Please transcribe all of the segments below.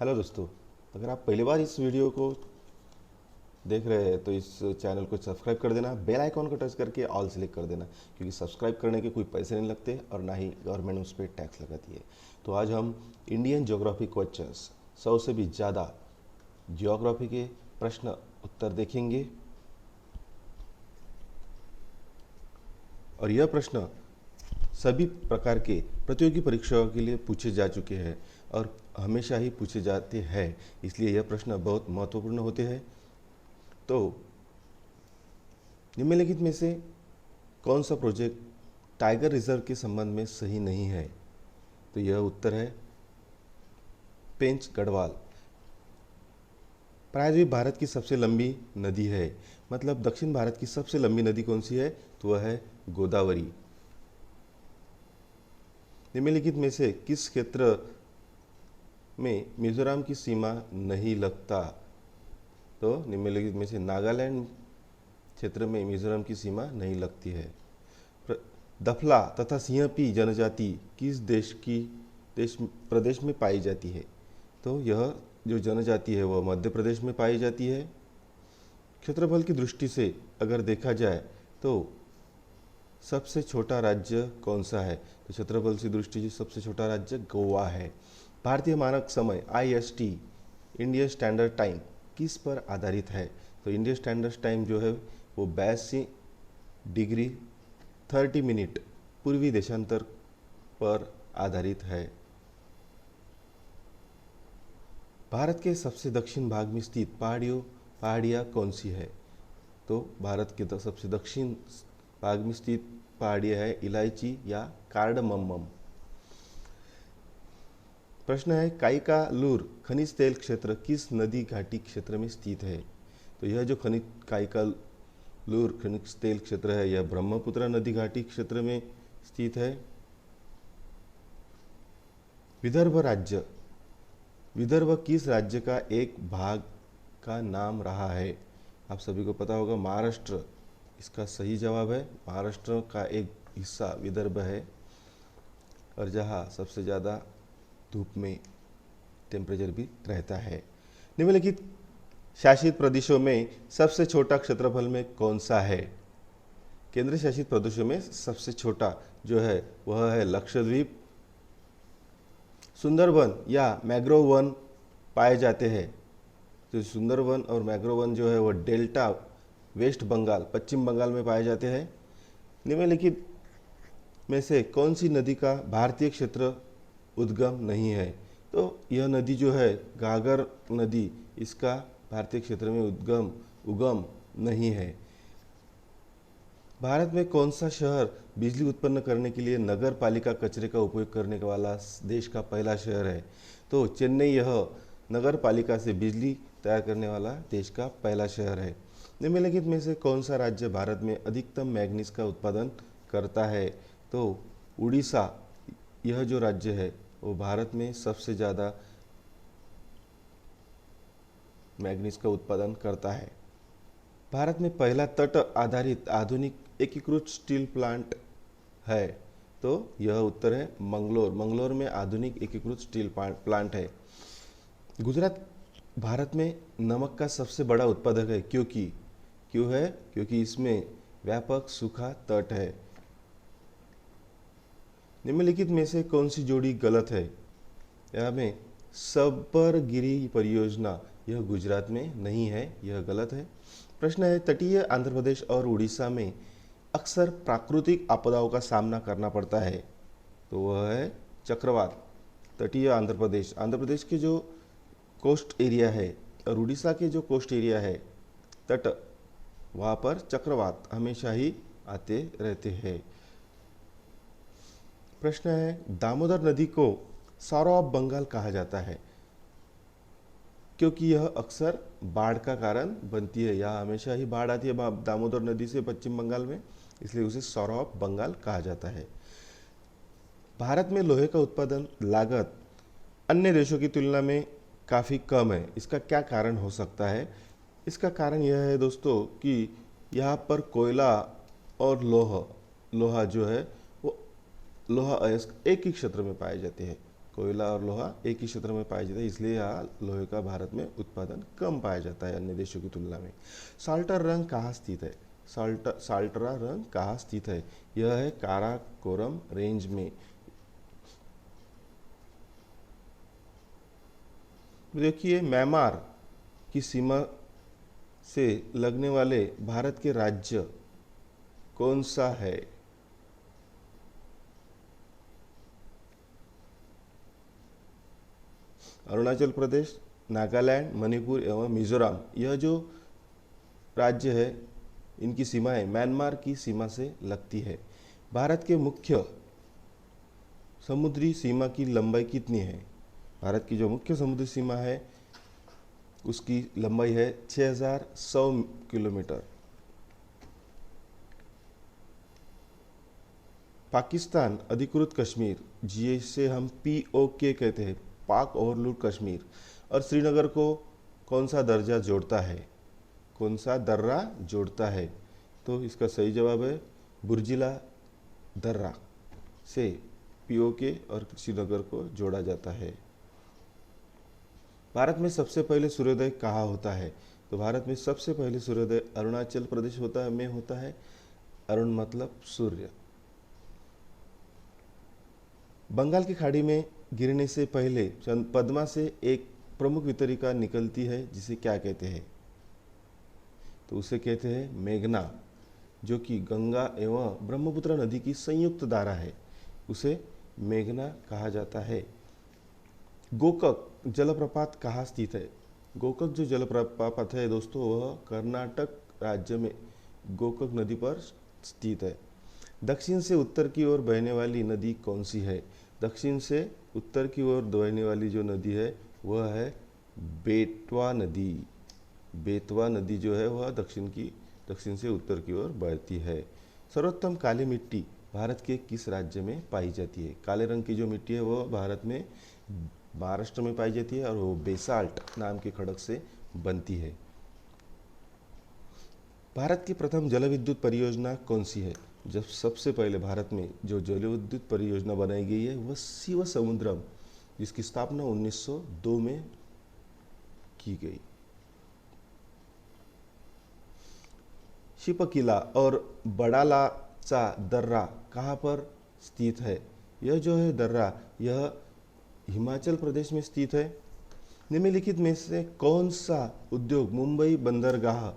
Hello दोस्तों। अगर आप पहली बार इस वीडियो को देख रहे हैं तो इस चैनल को सब्सक्राइब कर देना, बेल आइकॉन को टच करके ऑल सेलेक्ट कर देना, क्योंकि सब्सक्राइब करने के कोई पैसे नहीं लगते और ना ही गवर्नमेंट उस पर टैक्स लगाती है। तो आज हम इंडियन ज्योग्राफी क्वेश्चंस 100 से भी ज़्यादा ज्योग्राफी के प्रश्न उत्तर देखेंगे। और यह प्रश्न सभी प्रकार के प्रतियोगी परीक्षाओं के लिए पूछे जा चुके हैं और हमेशा ही पूछे जाते हैं, इसलिए यह प्रश्न बहुत महत्वपूर्ण होते हैं। तो निम्नलिखित में से कौन सा प्रोजेक्ट टाइगर रिजर्व के संबंध में सही नहीं है? तो यह उत्तर है पेंच गढ़वाल। प्रायद्वीप भारत की सबसे लंबी नदी है, मतलब दक्षिण भारत की सबसे लंबी नदी कौन सी है? तो वह है गोदावरी। निम्नलिखित में से किस क्षेत्र में मिजोरम की सीमा नहीं लगता? तो निम्नलिखित में से नागालैंड क्षेत्र में मिजोरम की सीमा नहीं लगती है। दफला तथा सिंहपी जनजाति किस प्रदेश में पाई जाती है? तो यह जो जनजाति है वह मध्य प्रदेश में पाई जाती है। क्षेत्रफल की दृष्टि से अगर देखा जाए तो सबसे छोटा राज्य कौन सा है? तो क्षेत्रफल की दृष्टि से सबसे छोटा राज्य गोवा है। भारतीय मानक समय IST इंडियन स्टैंडर्ड टाइम किस पर आधारित है? तो इंडियन स्टैंडर्ड टाइम जो है वो 82 डिग्री 30 मिनट पूर्वी देशांतर पर आधारित है। भारत के सबसे दक्षिण भाग में स्थित पहाड़ियाँ कौन सी है? तो भारत के सबसे दक्षिण भाग में स्थित पहाड़ियाँ है इलायची या कार्डमम। प्रश्न है काइकालूर खनिज तेल क्षेत्र किस नदी घाटी क्षेत्र में स्थित है? तो यह जो काइकालूर खनिज तेल क्षेत्र है यह ब्रह्मपुत्र नदी घाटी क्षेत्र में स्थित है। विदर्भ किस राज्य का एक भाग का नाम रहा है? आप सभी को पता होगा महाराष्ट्र इसका सही जवाब है। महाराष्ट्र का एक हिस्सा विदर्भ है और जहाँ सबसे ज़्यादा धूप में टेम्परेचर भी रहता है। निम्नलिखित शासित प्रदेशों में सबसे छोटा क्षेत्रफल में कौन सा है? केंद्र शासित प्रदेशों में सबसे छोटा जो है वह है लक्षद्वीप। सुंदरवन या मैंग्रोव वन पाए जाते हैं। तो सुंदरवन और मैंग्रोव वन जो है वह डेल्टा वेस्ट बंगाल पश्चिम बंगाल में पाए जाते हैं। निम्नलिखित में से कौन सी नदी का भारतीय क्षेत्र उद्गम नहीं है? तो यह नदी जो है घाघर नदी इसका भारतीय क्षेत्र में उगम नहीं है। भारत में कौन सा शहर बिजली उत्पन्न करने के लिए नगर पालिका कचरे का उपयोग करने वाला देश का पहला शहर है? तो चेन्नई यह नगर पालिका से बिजली तैयार करने वाला देश का पहला शहर है। निम्नलिखित में से कौन सा राज्य भारत में अधिकतम मैग्नीज का उत्पादन करता है? तो उड़ीसा यह जो राज्य है वो भारत में सबसे ज़्यादा मैग्नीज का उत्पादन करता है। भारत में पहला तट आधारित आधुनिक एकीकृत स्टील प्लांट है? तो यह उत्तर है मंगलोर में आधुनिक एकीकृत स्टील प्लांट है। गुजरात भारत में नमक का सबसे बड़ा उत्पादक है क्योंकि इसमें व्यापक सूखा तट है। निम्नलिखित में से कौन सी जोड़ी गलत है? यह में सबरगिरी परियोजना यह गुजरात में नहीं है, यह गलत है। प्रश्न है तटीय आंध्र प्रदेश और उड़ीसा में अक्सर प्राकृतिक आपदाओं का सामना करना पड़ता है? तो वह है चक्रवात। तटीय आंध्र प्रदेश के जो कोस्ट एरिया है और उड़ीसा के जो कोस्ट एरिया है तट, वहाँ पर चक्रवात हमेशा ही आते रहते हैं। प्रश्न है दामोदर नदी को सौर ऑफ बंगाल कहा जाता है क्योंकि यह अक्सर बाढ़ का कारण बनती है। यहाँ हमेशा ही बाढ़ आती है दामोदर नदी से पश्चिम बंगाल में, इसलिए उसे सौर ऑफ बंगाल कहा जाता है। भारत में लोहे का उत्पादन लागत अन्य देशों की तुलना में काफ़ी कम है, इसका क्या कारण हो सकता है? इसका कारण यह है दोस्तों कि यहाँ पर कोयला और लोहा जो है वो लोहा अयस्क एक ही क्षेत्र में पाए जाते हैं। कोयला और लोहा एक ही क्षेत्र में पाया जाता है, इसलिए यहाँ लोहे का भारत में उत्पादन कम पाया जाता है अन्य देशों की तुलना में। साल्टर रंग कहाँ स्थित है? साल्टरा रंग कहाँ स्थित है? यह है काराकोरम रेंज में। देखिए, म्यांमार की सीमा से लगने वाले भारत के राज्य कौन सा है? अरुणाचल प्रदेश, नागालैंड, मणिपुर एवं मिजोरम। यह जो राज्य है इनकी सीमाएं म्यांमार की सीमा से लगती है। भारत के मुख्य समुद्री सीमा की लंबाई कितनी है? भारत की जो मुख्य समुद्री सीमा है उसकी लंबाई है 6100 किलोमीटर। पाकिस्तान अधिकृत कश्मीर, जिसे हम POK कहते हैं, पाक ओवरलूड कश्मीर, और श्रीनगर को कौन सा दर्जा जोड़ता है? कौन सा दर्रा जोड़ता है? तो इसका सही जवाब है बुर्जिला दर्रा से POK और श्रीनगर को जोड़ा जाता है। भारत में सबसे पहले सूर्योदय कहाँ होता है? तो भारत में सबसे पहले सूर्योदय अरुणाचल प्रदेश में होता है। अरुण मतलब सूर्य। बंगाल की खाड़ी में गिरने से पहले पद्मा से एक प्रमुख वितरिका निकलती है, जिसे क्या कहते हैं? तो उसे कहते हैं मेघना, जो कि गंगा एवं ब्रह्मपुत्र नदी की संयुक्त धारा है, उसे मेघना कहा जाता है। गोकक जलप्रपात कहाँ स्थित है? गोकक जो जलप्रपात है दोस्तों, वह कर्नाटक राज्य में गोकक नदी पर स्थित है। दक्षिण से उत्तर की ओर बहने वाली नदी कौन सी है? दक्षिण से उत्तर की ओर बहने वाली जो नदी है वह है बेतवा नदी। बेतवा नदी जो है वह दक्षिण से उत्तर की ओर बहती है। सर्वोत्तम काली मिट्टी भारत के किस राज्य में पाई जाती है? काले रंग की जो मिट्टी है वह भारत में महाराष्ट्र में पाई जाती है और वो बेसाल्ट नाम के खड़क से बनती है। भारत की प्रथम जलविद्युत परियोजना कौन सी है? जब सबसे पहले भारत में जो जलविद्युत परियोजना बनाई गई है वह शिव समुद्रम, जिसकी स्थापना 1902 में की गई। शिपकिला और बड़ालाचा दर्रा कहाँ पर स्थित है? यह जो है दर्रा, यह हिमाचल प्रदेश में स्थित है। निम्नलिखित में से कौन सा उद्योग मुंबई बंदरगाह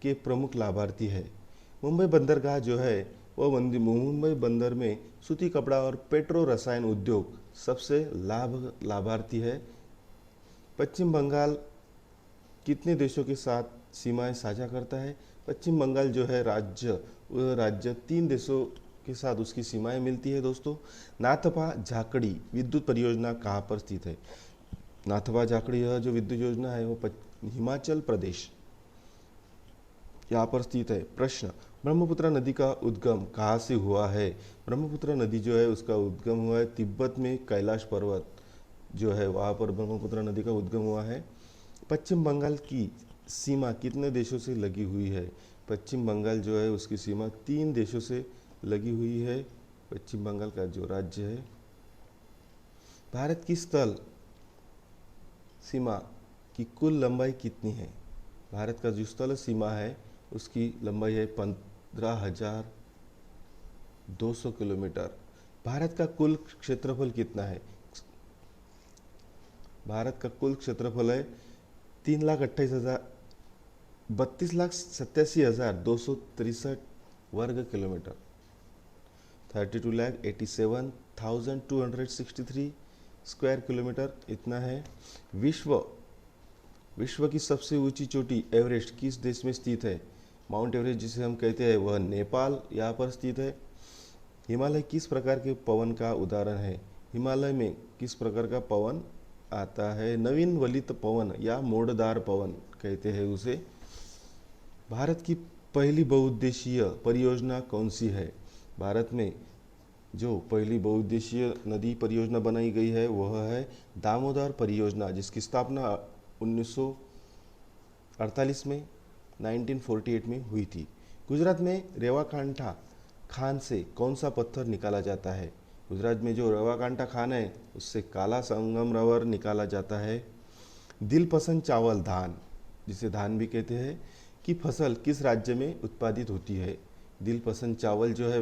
के प्रमुख लाभार्थी है? मुंबई बंदरगाह जो है वह मुंबई बंदर में सूती कपड़ा और पेट्रो रसायन उद्योग सबसे लाभार्थी है। पश्चिम बंगाल कितने देशों के साथ सीमाएं साझा करता है? पश्चिम बंगाल जो है वह राज्य 3 देशों के साथ उसकी सीमाएं मिलती है दोस्तों। नाथपा झाकड़ी विद्युत परियोजना कहाँ पर स्थित है? नाथपा झाकड़ी यह जो विद्युत योजना है वो हिमाचल प्रदेश यहाँ पर स्थित है। प्रश्न, ब्रह्मपुत्र नदी का उद्गम कहाँ से हुआ है? ब्रह्मपुत्र नदी जो है उसका उद्गम हुआ है तिब्बत में, कैलाश पर्वत जो है वहाँ पर ब्रह्मपुत्र नदी का उद्गम हुआ है। पश्चिम बंगाल की सीमा कितने देशों से लगी हुई है? पश्चिम बंगाल जो है उसकी सीमा 3 देशों से लगी हुई है। पश्चिम बंगाल का जो राज्य है। भारत की स्थल सीमा की कुल लंबाई कितनी है? भारत का जो स्थल सीमा है उसकी लंबाई है 15,200 किलोमीटर। भारत का कुल क्षेत्रफल कितना है? भारत का कुल क्षेत्रफल है 32,87,263 वर्ग किलोमीटर, 32,87,263 स्क्वायर किलोमीटर इतना है। विश्व की सबसे ऊंची चोटी एवरेस्ट किस देश में स्थित है? माउंट एवरेस्ट जिसे हम कहते हैं वह नेपाल यहाँ पर स्थित है। हिमालय किस प्रकार के पवन का उदाहरण है? हिमालय में किस प्रकार का पवन आता है? नवीन वलित पवन या मोड़दार पवन कहते हैं उसे। भारत की पहली बहुउद्देशीय परियोजना कौन सी है? भारत में जो पहली बहुउद्देशीय नदी परियोजना बनाई गई है वह है दामोदर परियोजना, जिसकी स्थापना 1948 में 1948 में हुई थी। गुजरात में रेवाकांठा खान से कौन सा पत्थर निकाला जाता है? गुजरात में जो रवा कांटा खान है उससे काला संगम रवर निकाला जाता है। दिल पसंद चावल धान, जिसे धान भी कहते हैं, की फसल किस राज्य में उत्पादित होती है? दिल पसंद चावल जो है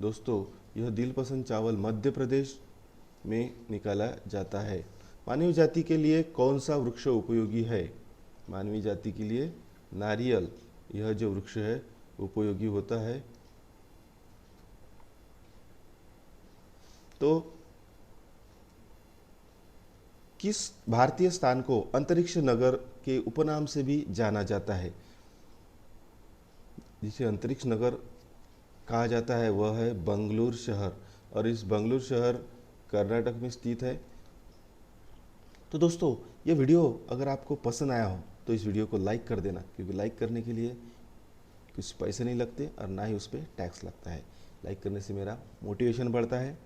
दोस्तों, यह दिल पसंद चावल मध्य प्रदेश में निकाला जाता है। मानव जाति के लिए कौन सा वृक्ष उपयोगी है? मानवीय जाति के लिए नारियल, यह जो वृक्ष है उपयोगी होता है। तो किस भारतीय स्थान को अंतरिक्ष नगर के उपनाम से भी जाना जाता है? जिसे अंतरिक्ष नगर कहा जाता है वह है बंगलुरु शहर, और इस बंगलुरु शहर कर्नाटक में स्थित है। तो दोस्तों, ये वीडियो अगर आपको पसंद आया हो तो इस वीडियो को लाइक कर देना, क्योंकि लाइक करने के लिए कुछ पैसे नहीं लगते और ना ही उस पर टैक्स लगता है। लाइक करने से मेरा मोटिवेशन बढ़ता है।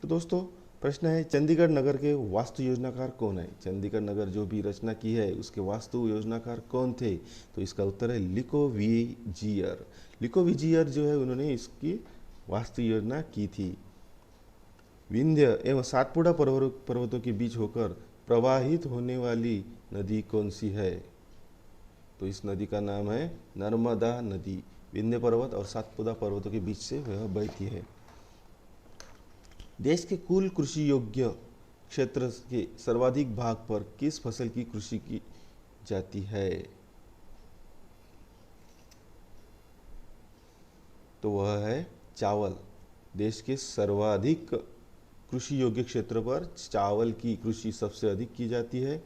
तो दोस्तों, प्रश्न है, चंडीगढ़ नगर के वास्तु योजनाकार कौन है? चंडीगढ़ नगर जो भी रचना की है उसके वास्तु योजनाकार कौन थे? तो इसका उत्तर है लिको विजियर। लिको विजियर जो है उन्होंने इसकी वास्तु योजना की थी। विंध्य एवं सातपुड़ा पर्वतों के बीच होकर प्रवाहित होने वाली नदी कौन सी है? तो इस नदी का नाम है नर्मदा नदी। विंध्य पर्वत और सातपुड़ा पर्वतों के बीच से वह बहती है। देश के कुल कृषि योग्य क्षेत्र के सर्वाधिक भाग पर किस फसल की कृषि की जाती है? तो वह है चावल। देश के सर्वाधिक कृषि योग्य क्षेत्र पर चावल की कृषि सबसे अधिक की जाती है।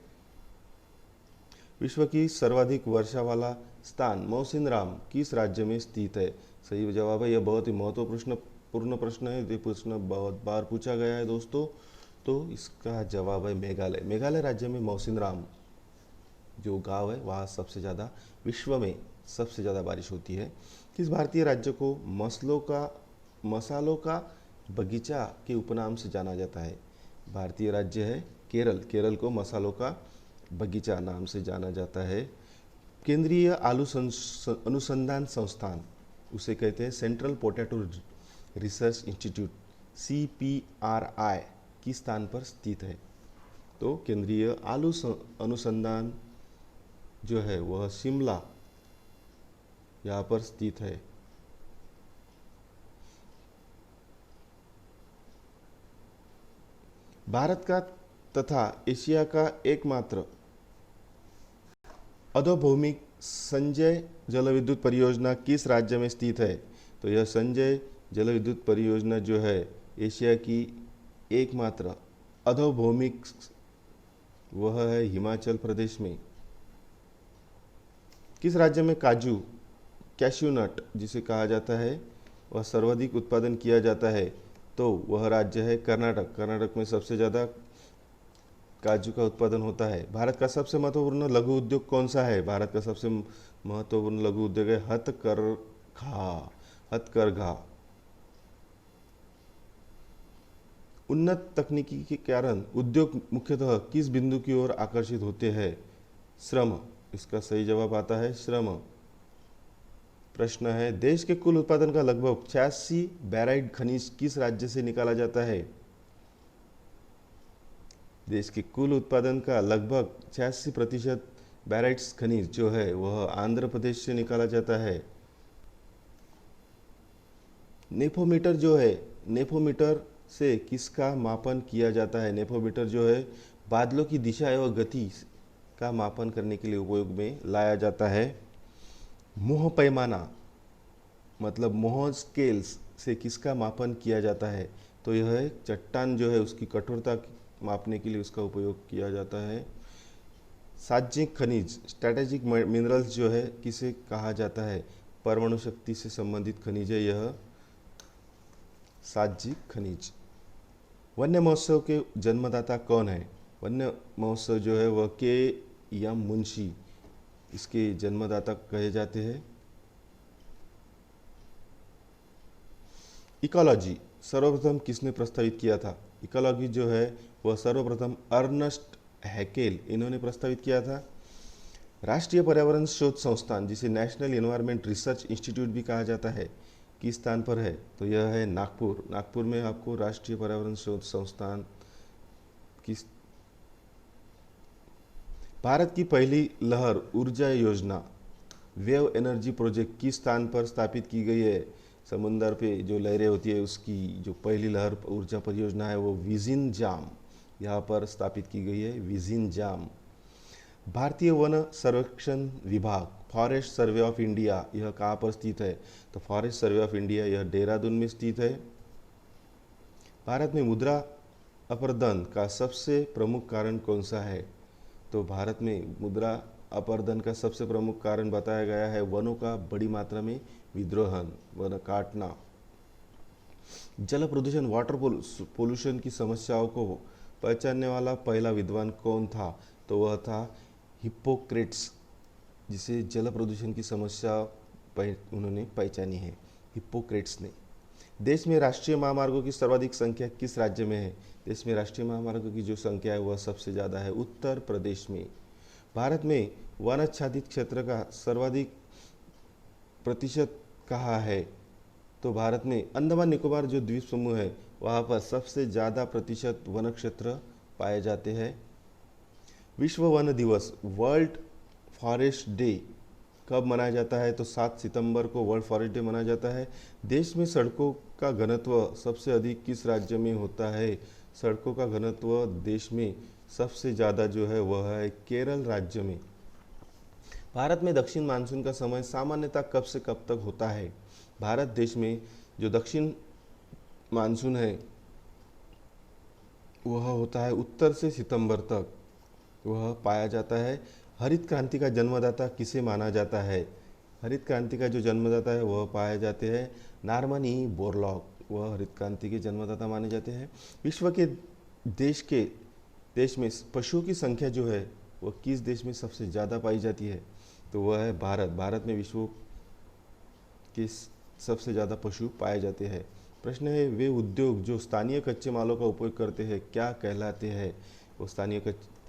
विश्व की सर्वाधिक वर्षा वाला स्थान मौसिनराम किस राज्य में स्थित है? सही जवाब है, यह बहुत ही महत्वपूर्ण प्रश्न है। ये प्रश्न बहुत बार पूछा गया है दोस्तों। तो इसका जवाब है मेघालय। मेघालय राज्य में मौसिनराम जो गांव है वहाँ सबसे ज़्यादा, विश्व में सबसे ज़्यादा बारिश होती है। किस भारतीय राज्य को मसालों का बगीचा के उपनाम से जाना जाता है? भारतीय राज्य है केरल। केरल को मसालों का बगीचा नाम से जाना जाता है। केंद्रीय आलू अनुसंधान संस्थान, उसे कहते हैं central potato research institute, CPRI, किस स्थान पर स्थित है? तो केंद्रीय आलू अनुसंधान जो है वह शिमला यहाँ पर स्थित है। भारत का तथा एशिया का एकमात्र अधोभूमिक संजय जलविद्युत परियोजना किस राज्य में स्थित है? तो यह संजय जलविद्युत परियोजना जो है एशिया की एकमात्र अधोभूमिक, वह है हिमाचल प्रदेश में। किस राज्य में कैश्यू नट जिसे कहा जाता है वह सर्वाधिक उत्पादन किया जाता है? तो वह राज्य है कर्नाटक। कर्नाटक में सबसे ज़्यादा काजू का उत्पादन होता है। भारत का सबसे महत्वपूर्ण लघु उद्योग कौन सा है? भारत का सबसे महत्वपूर्ण लघु उद्योग है हथकरघा। उन्नत तकनीकी के कारण उद्योग मुख्यतः किस बिंदु की ओर आकर्षित होते हैं? श्रम। इसका सही जवाब आता है श्रम। प्रश्न है, देश के कुल उत्पादन का लगभग 86 बैराइट खनिज किस राज्य से निकाला जाता है? देश के कुल उत्पादन का लगभग 86% बैराइट्स खनिज जो है वह आंध्र प्रदेश से निकाला जाता है। नेफोमीटर जो है, नेफोमीटर से किसका मापन किया जाता है? नेफोमीटर जो है बादलों की दिशा एवं गति का मापन करने के लिए उपयोग में लाया जाता है। मोह पैमाना मतलब मोह स्केल्स से किसका मापन किया जाता है? तो यह है चट्टान जो है उसकी कठोरता मापने के लिए उसका उपयोग किया जाता है। साहजिक खनिज स्ट्रैटेजिक मिनरल्स जो है किसे कहा जाता है? परमाणु शक्ति से संबंधित खनिज है यह साहजिक खनिज। वन्य महोत्सव के जन्मदाता कौन है? वन्य महोत्सव जो है वह KM मुंशी इसके जन्मदाता कहे जाते हैं। इकोलॉजी सर्वप्रथम किसने प्रस्तावित किया था? इकोलॉजी जो है वह सर्वप्रथम अर्नस्ट हैकेल इन्होंने प्रस्तावित किया था। राष्ट्रीय पर्यावरण शोध संस्थान जिसे नेशनल एनवायरनमेंट रिसर्च इंस्टीट्यूट भी कहा जाता है, किस स्थान पर है? तो यह है नागपुर। नागपुर में आपको राष्ट्रीय पर्यावरण शोध संस्थान किस। भारत की पहली लहर ऊर्जा योजना वेव एनर्जी प्रोजेक्ट किस स्थान पर स्थापित की गई है? समुंदर पे जो लहरें होती है उसकी जो पहली लहर ऊर्जा परियोजना है वो विजिन जाम यहाँ पर स्थापित की गई है, विजिन जाम। भारतीय वन सर्वेक्षण विभाग फॉरेस्ट सर्वे ऑफ इंडिया यह कहाँ पर स्थित है? तो फॉरेस्ट सर्वे ऑफ इंडिया यह देहरादून में स्थित है। भारत में मुद्रा अपरदन का सबसे प्रमुख कारण कौन सा है? तो भारत में मुद्रा अपरदन का सबसे प्रमुख कारण बताया गया है वनों का बड़ी मात्रा में विद्रोहन, वन काटना। जल प्रदूषण वाटर पोल्यूशन की समस्याओं को पहचानने वाला पहला विद्वान कौन था? तो वह था हिप्पोक्रेट्स, जिसे जल प्रदूषण की समस्या उन्होंने पहचानी है, हिप्पोक्रेट्स ने। देश में राष्ट्रीय महामार्गों की सर्वाधिक संख्या किस राज्य में है? देश में राष्ट्रीय महामार्गों की जो संख्या है वह सबसे ज़्यादा है उत्तर प्रदेश में। भारत में वन आच्छादित क्षेत्र का सर्वाधिक प्रतिशत कहाँ है? तो भारत में अंडमान निकोबार जो द्वीप समूह है वहाँ पर सबसे ज़्यादा प्रतिशत वन क्षेत्र पाए जाते हैं। विश्व वन दिवस वर्ल्ड फॉरेस्ट डे कब मनाया जाता है? तो 7 सितंबर को वर्ल्ड फॉरेस्ट डे मनाया जाता है। देश में सड़कों का घनत्व सबसे अधिक किस राज्य में होता है? सड़कों का घनत्व देश में सबसे ज़्यादा जो है वह है केरल राज्य में। भारत में दक्षिण मानसून का समय सामान्यतः कब से कब तक होता है? भारत देश में जो दक्षिण मानसून है वह होता है उत्तर से सितंबर तक वह पाया जाता है। हरित क्रांति का जन्मदाता किसे माना जाता है? हरित क्रांति का जो जन्मदाता है वह पाए जाते हैं नॉर्मन ई बोरलॉग, वह हरित क्रांति के जन्मदाता माने जाते हैं। विश्व के देश में पशुओं की संख्या जो है वह किस देश में सबसे ज़्यादा पाई जाती है? तो वह है भारत। भारत में विश्व के सबसे ज़्यादा पशु पाए जाते हैं। प्रश्न है वे उद्योग जो स्थानीय कच्चे मालों का उपयोग करते हैं क्या कहलाते हैं? वो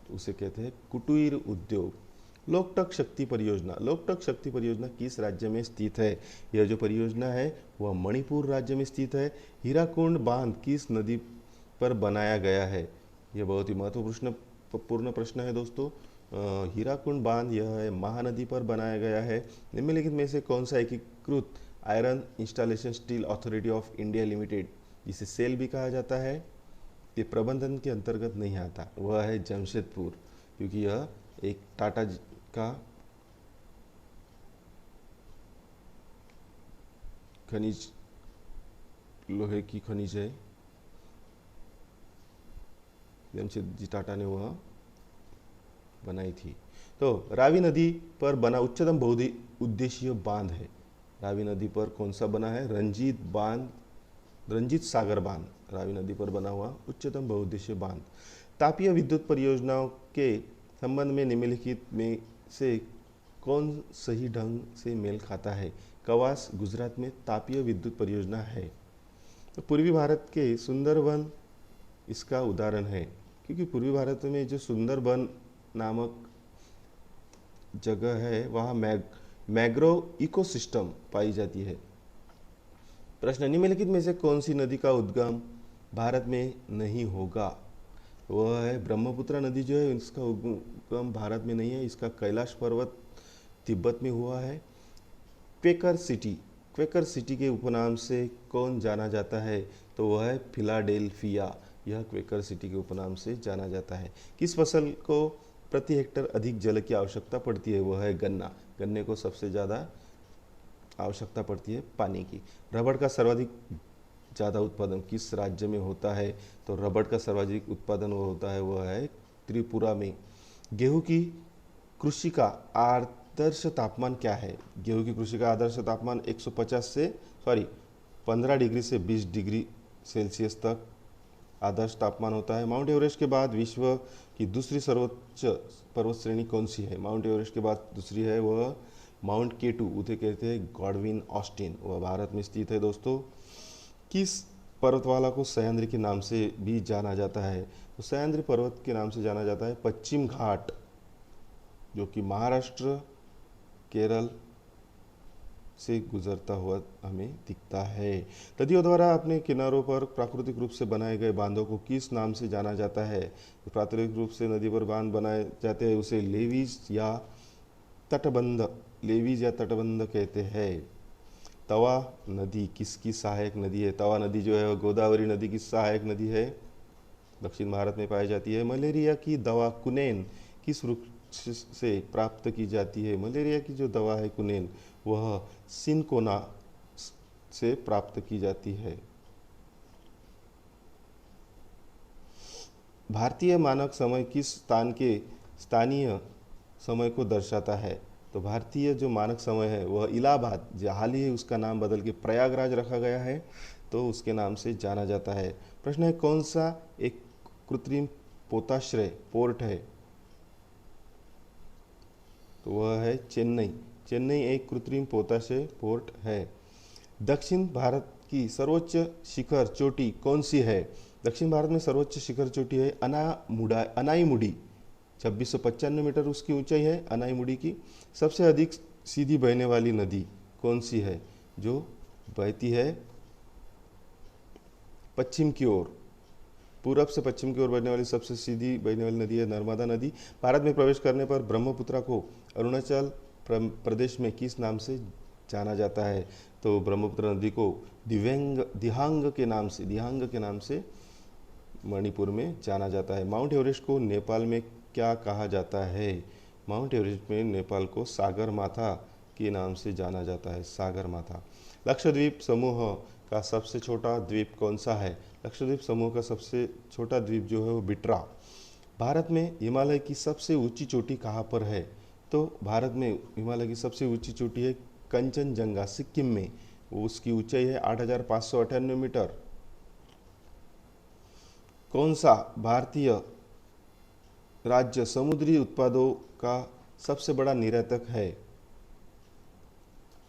उसे कहते हैं कुटीर उद्योग। लोकटक शक्ति परियोजना, लोकटक शक्ति परियोजना किस राज्य में स्थित है? यह जो परियोजना है वह मणिपुर राज्य में स्थित है। हीराकुंड बांध किस नदी पर बनाया गया है? यह बहुत ही महत्वपूर्ण प्रश्न है दोस्तों। हीराकुंड बांध यह है महानदी पर बनाया गया है। निम्नलिखित में से कौन सा एकीकृत iron installation steel authority of India limited, जिसे सेल भी कहा जाता है, ये प्रबंधन के अंतर्गत नहीं आता? वह है जमशेदपुर, क्योंकि यह एक टाटा का खनिज, लोहे की खनिज है। जमशेदजी टाटा ने वह बनाई थी। तो रावी नदी पर बना उच्चतम बहुउद्देशीय बांध है। रावी नदी पर कौन सा बना है? रंजीत सागर बांध, रावी नदी पर बना हुआ उच्चतम बहुउद्देशीय बांध। तापीय विद्युत परियोजनाओं के संबंध में निम्नलिखित में से कौन सही ढंग से मेल खाता है? कवास गुजरात में तापीय विद्युत परियोजना है। तो पूर्वी भारत के सुंदरबन इसका उदाहरण है, क्योंकि पूर्वी भारत में जो सुंदरबन नामक जगह है वहाँ मैग्रोव इकोसिस्टम पाई जाती है। प्रश्न निम्नलिखित में से कौन सी नदी का उद्गम भारत में नहीं होगा? वह है ब्रह्मपुत्र नदी जो है इसका उद्गम भारत में नहीं है, इसका कैलाश पर्वत तिब्बत में हुआ है। क्वेकर सिटी के उपनाम से कौन जाना जाता है? तो वह है फिलाडेल्फिया, यह क्वेकर सिटी के उपनाम से जाना जाता है। किस फसल को प्रति हेक्टर अधिक जल की आवश्यकता पड़ती है? वह है गन्ना, गन्ने को सबसे ज़्यादा आवश्यकता पड़ती है पानी की। रबड़ का सर्वाधिक ज़्यादा उत्पादन किस राज्य में होता है? तो रबड़ का सर्वाधिक उत्पादन वो होता है वह है त्रिपुरा में। गेहूं की कृषि का आदर्श तापमान क्या है? गेहूं की कृषि का आदर्श तापमान 15 डिग्री से 20 डिग्री सेल्सियस तक आदर्श तापमान होता है। माउंट एवरेस्ट के बाद विश्व की दूसरी सर्वोच्च पर्वत श्रेणी कौन सी है? माउंट एवरेस्ट के बाद दूसरी है वह माउंट केटू, उसे कहते हैं गॉडविन ऑस्टिन, वह भारत में स्थित है दोस्तों। किस पर्वतमाला को सह्याद्री के नाम से भी जाना जाता है? तो सह्याद्री पर्वत के नाम से जाना जाता है पश्चिम घाट, जो कि महाराष्ट्र, केरल, से गुजरता हुआ हमें दिखता है। नदियों द्वारा अपने किनारों पर प्राकृतिक रूप से बनाए गए बांधों को किस नाम से जाना जाता है? प्राकृतिक रूप से नदी पर बांध बनाए जाते हैं उसे लेवीज या तटबंध कहते हैं। तवा नदी किसकी सहायक नदी है? तवा नदी जो है वो गोदावरी नदी की सहायक नदी है, दक्षिण भारत में पाई जाती है। मलेरिया की दवा कुनेन किस वृक्ष से प्राप्त की जाती है? मलेरिया की जो दवा है कुनेन, वह सिनकोना से प्राप्त की जाती है। भारतीय मानक समय किस स्थान के स्थानीय समय को दर्शाता है? तो भारतीय जो मानक समय है वह इलाहाबाद, जो हाल ही उसका नाम बदल के प्रयागराज रखा गया है, तो उसके नाम से जाना जाता है। प्रश्न है, कौन सा एक कृत्रिम पोताश्रय पोर्ट है? तो वह है चेन्नई। चेन्नई एक कृत्रिम पोताश्रय पोर्ट है। दक्षिण भारत की सर्वोच्च शिखर चोटी कौन सी है? दक्षिण भारत में सर्वोच्च शिखर चोटी है अनाईमुडी, 2695 मीटर उसकी ऊंचाई है अनाईमुडी की। सबसे अधिक सीधी बहने वाली नदी कौन सी है? जो बहती है पश्चिम की ओर, पूरब से पश्चिम की ओर बहने वाली सबसे सीधी बहने वाली नदी है नर्मदा नदी। भारत में प्रवेश करने पर ब्रह्मपुत्र को अरुणाचल प्रदेश में किस नाम से जाना जाता है? तो ब्रह्मपुत्र नदी को दिहांग के नाम से मणिपुर में जाना जाता है। माउंट एवरेस्ट को नेपाल में क्या कहा जाता है? माउंट एवरेस्ट में नेपाल को सागर माथा के नाम से जाना जाता है, सागर माथा। लक्षद्वीप समूह का सबसे छोटा द्वीप कौन सा है? लक्षद्वीप समूह का सबसे छोटा द्वीप जो है वो बिट्रा। भारत में हिमालय की सबसे ऊंची चोटी कहाँ पर है? तो भारत में हिमालय की सबसे ऊंची चोटी है कंचनजंगा, सिक्किम में। उसकी ऊंचाई है 8598 मीटर। कौन सा भारतीय राज्य समुद्री उत्पादों का सबसे बड़ा निर्यातक है?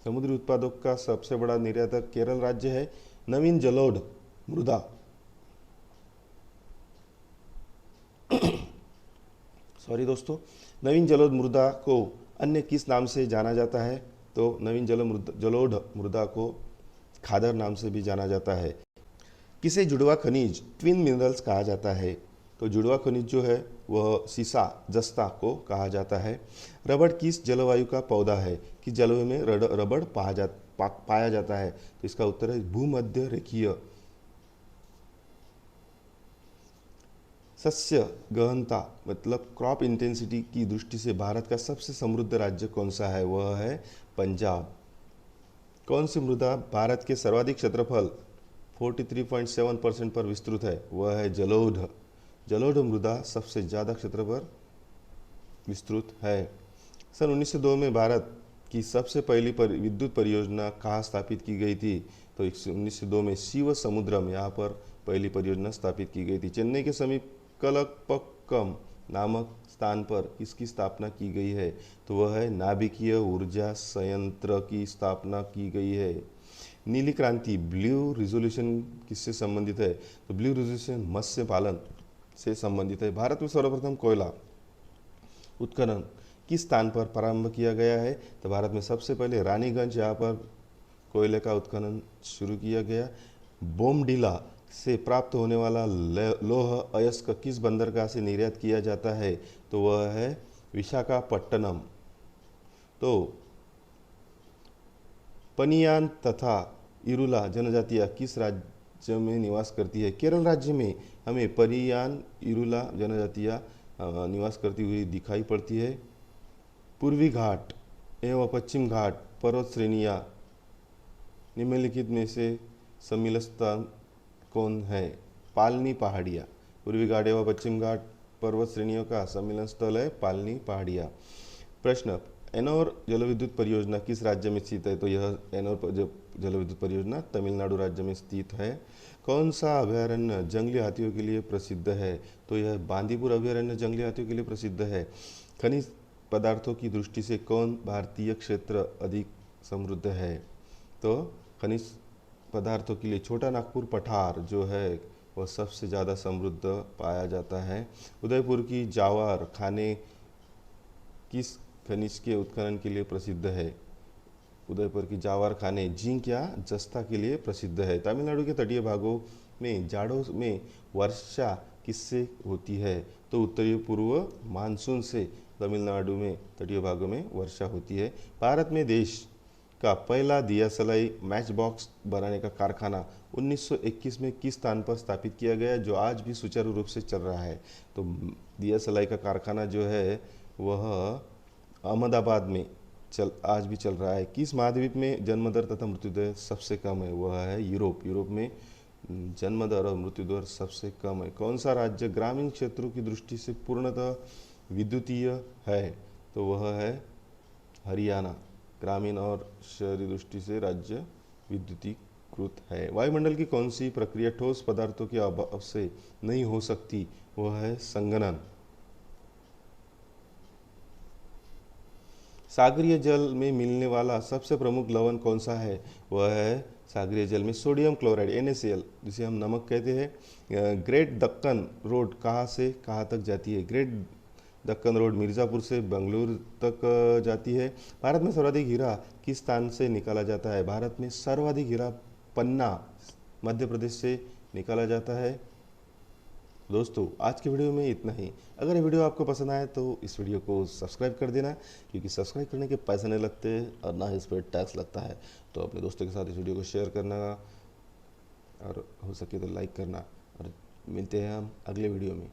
समुद्री उत्पादों का सबसे बड़ा निर्यातक केरल राज्य है। नवीन जलोढ़ मृदा सॉरी दोस्तों, नवीन जलोढ़ मृदा को अन्य किस नाम से जाना जाता है? तो नवीन जलोढ़ मृदा को खादर नाम से भी जाना जाता है। किसे जुड़वा खनिज ट्विन मिनरल्स कहा जाता है? तो जुड़वा खनिज जो है वह सीसा जस्ता को कहा जाता है। रबड़ किस जलवायु का पौधा है? किस जलवायु में रबड़ पाया जाता है? तो इसका उत्तर है भूमध्य रेखीय। सस्य गहनता मतलब क्रॉप इंटेंसिटी की दृष्टि से भारत का सबसे समृद्ध राज्य कौन सा है? वह है पंजाब। कौन सी मृदा भारत के सर्वाधिक क्षेत्रफल 43.7% पर विस्तृत है? वह है जलोढ़। जलोढ़ मृदा सबसे ज़्यादा क्षेत्र पर विस्तृत है। सन 1902 में भारत की सबसे पहली विद्युत परियोजना कहाँ स्थापित की गई थी? तो 1902 में शिव समुद्रम यहाँ पर पहली परियोजना स्थापित की गई थी। चेन्नई के समीप कलपक्कम नामक स्थान पर इसकी स्थापना की गई है? तो वह है नाभिकीय ऊर्जा संयंत्र की स्थापना की गई है। नीली क्रांति ब्लू रिजोल्यूशन किससे संबंधित है? तो ब्लू रिजोल्यूशन मत्स्य पालन से संबंधित है। भारत में सर्वप्रथम कोयला उत्खनन किस स्थान पर प्रारंभ किया गया है? तो भारत में सबसे पहले रानीगंज, यहाँ पर कोयले का उत्खनन शुरू किया गया। बोमडीला से प्राप्त होने वाला लौह अयस्क किस बंदरगाह से निर्यात किया जाता है? तो वह है विशाखापट्टनम। तो पनियान तथा इरुला जनजातियाँ किस राज्य में निवास करती है? केरल राज्य में हमें पनियान इरुला जनजातियाँ निवास करती हुई दिखाई पड़ती है। पूर्वी घाट एवं पश्चिम घाट पर्वत श्रेणियाँ निम्नलिखित में से सम्मिलित स्थान कौन है? पालनी पहाड़ियाँ। पूर्वी घाट एवं पश्चिम घाट पर्वत श्रेणियों का सम्मिलन स्थल है पालनी पहाड़ियाँ। प्रश्न, एनोर जलविद्युत परियोजना किस राज्य में स्थित है? तो यह एनोर जलविद्युत परियोजना तमिलनाडु राज्य में स्थित है। कौन सा अभयारण्य जंगली हाथियों के लिए प्रसिद्ध है? तो यह बांदीपुर अभयारण्य जंगली हाथियों के लिए प्रसिद्ध है। खनिज पदार्थों की दृष्टि से कौन भारतीय क्षेत्र अधिक समृद्ध है? तो खनिज पदार्थों के लिए छोटा नागपुर पठार जो है वह सबसे ज़्यादा समृद्ध पाया जाता है। उदयपुर की जावार खाने किस खनिज के उत्खनन के लिए प्रसिद्ध है? उदयपुर की जावर खाने जिंक या जस्ता के लिए प्रसिद्ध है। तमिलनाडु के तटीय भागों में जाड़ों में वर्षा किससे होती है? तो उत्तरी पूर्व मानसून से तमिलनाडु में तटीय भागों में वर्षा होती है। भारत में देश का पहला दिया सलाई मैच बॉक्स बनाने का कारखाना 1921 में किस स्थान पर स्थापित किया गया, जो आज भी सुचारू रूप से चल रहा है? तो दिया सलाई का कारखाना जो है वह अहमदाबाद में आज भी चल रहा है। किस महाद्वीप में जन्म दर तथा मृत्यु दर सबसे कम है? वह है यूरोप। यूरोप में जन्म दर और मृत्यु दर सबसे कम है। कौन सा राज्य ग्रामीण क्षेत्रों की दृष्टि से पूर्णतः विद्युतीय है? तो वह है हरियाणा। ग्रामीण और शहरी दृष्टि से राज्य विद्युतीकृत है। वायुमंडल की कौन सी प्रक्रिया ठोस पदार्थों के अभाव से नहीं हो सकती? वह है संघनन। सागरीय जल में मिलने वाला सबसे प्रमुख लवण कौन सा है? वह है सागरीय जल में सोडियम क्लोराइड NaCl, जिसे हम नमक कहते हैं। ग्रेट दक्कन रोड कहाँ से कहाँ तक जाती है? ग्रेट दक्कन रोड मिर्ज़ापुर से बेंगलुरु तक जाती है। भारत में सर्वाधिक हीरा किस स्थान से निकाला जाता है? भारत में सर्वाधिक हीरा पन्ना मध्य प्रदेश से निकाला जाता है। दोस्तों, आज की वीडियो में इतना ही। अगर ये वीडियो आपको पसंद आए तो इस वीडियो को सब्सक्राइब कर देना, क्योंकि सब्सक्राइब करने के पैसे नहीं लगते और ना ही इस पर टैक्स लगता है। तो अपने दोस्तों के साथ इस वीडियो को शेयर करना और हो सके तो लाइक करना, और मिलते हैं हम अगले वीडियो में।